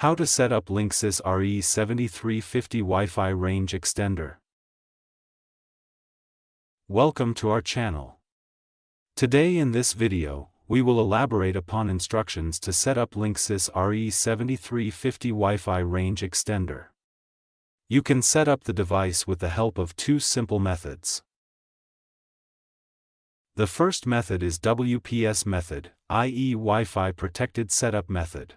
How to set up Linksys RE7350 Wi-Fi range extender. Welcome to our channel. Today in this video, we will elaborate upon instructions to set up Linksys RE7350 Wi-Fi range extender. You can set up the device with the help of two simple methods. The first method is WPS method, i.e. Wi-Fi protected setup method.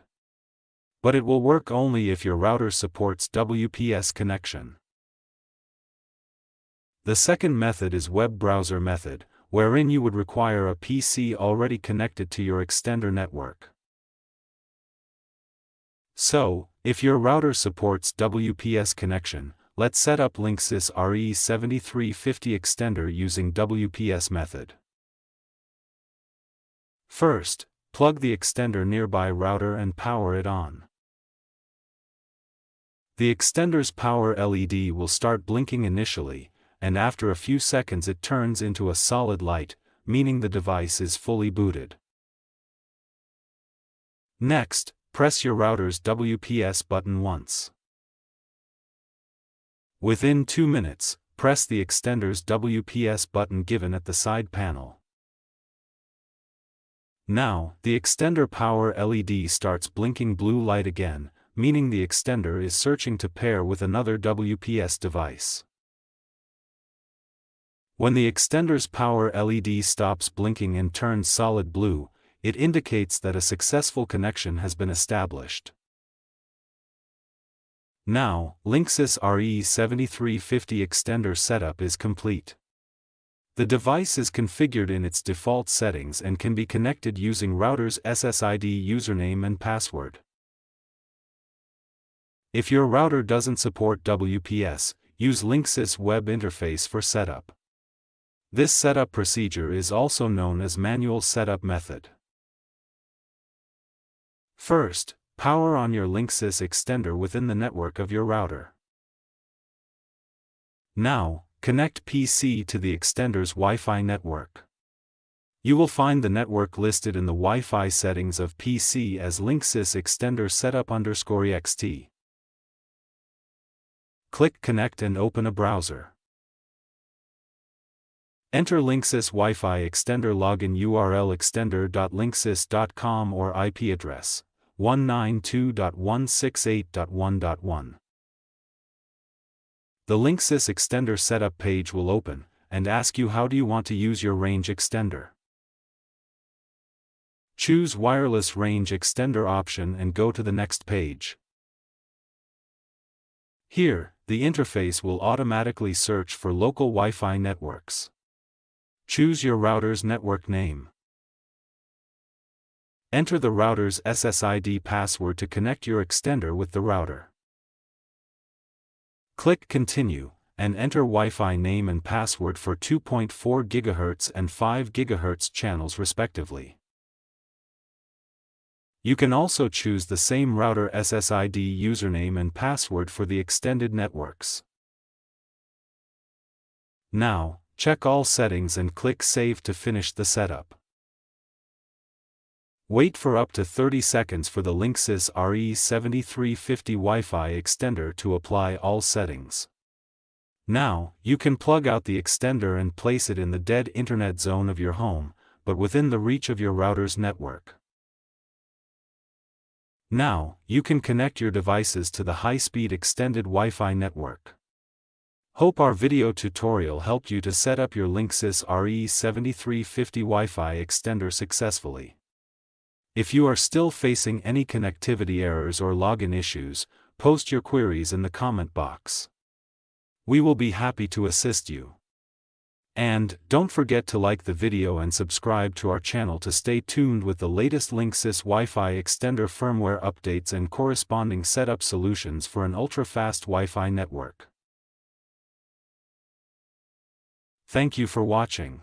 But it will work only if your router supports WPS connection. The second method is web browser method, wherein you would require a PC already connected to your extender network. So, if your router supports WPS connection, let's set up Linksys RE7350 extender using WPS method. First, plug the extender nearby router and power it on. The extender's power LED will start blinking initially, and after a few seconds it turns into a solid light, meaning the device is fully booted. Next, press your router's WPS button once. Within 2 minutes, press the extender's WPS button given at the side panel. Now, the extender power LED starts blinking blue light again, meaning the extender is searching to pair with another WPS device. When the extender's power LED stops blinking and turns solid blue, it indicates that a successful connection has been established. Now, Linksys RE7350 extender setup is complete. The device is configured in its default settings and can be connected using router's SSID username and password. If your router doesn't support WPS, use Linksys web interface for setup. This setup procedure is also known as manual setup method. First, power on your Linksys extender within the network of your router. Now, connect PC to the extender's Wi-Fi network. You will find the network listed in the Wi-Fi settings of PC as Linksys extender setup_ext. Click Connect and open a browser. Enter Linksys Wi-Fi extender login URL extender.linksys.com or IP address 192.168.1.1. The Linksys extender setup page will open, and ask you how do you want to use your range extender. Choose Wireless Range Extender option and go to the next page. Here, the interface will automatically search for local Wi-Fi networks. Choose your router's network name. Enter the router's SSID password to connect your extender with the router. Click Continue, and enter Wi-Fi name and password for 2.4 GHz and 5 GHz channels respectively. You can also choose the same router SSID username and password for the extended networks. Now, check all settings and click Save to finish the setup. Wait for up to 30 seconds for the Linksys RE7350 Wi-Fi extender to apply all settings. Now, you can plug out the extender and place it in the dead internet zone of your home, but within the reach of your router's network. Now, you can connect your devices to the high-speed extended Wi-Fi network. Hope our video tutorial helped you to set up your Linksys RE7350 Wi-Fi extender successfully. If you are still facing any connectivity errors or login issues, post your queries in the comment box. We will be happy to assist you. And, don't forget to like the video and subscribe to our channel to stay tuned with the latest Linksys Wi-Fi extender firmware updates and corresponding setup solutions for an ultra-fast Wi-Fi network. Thank you for watching.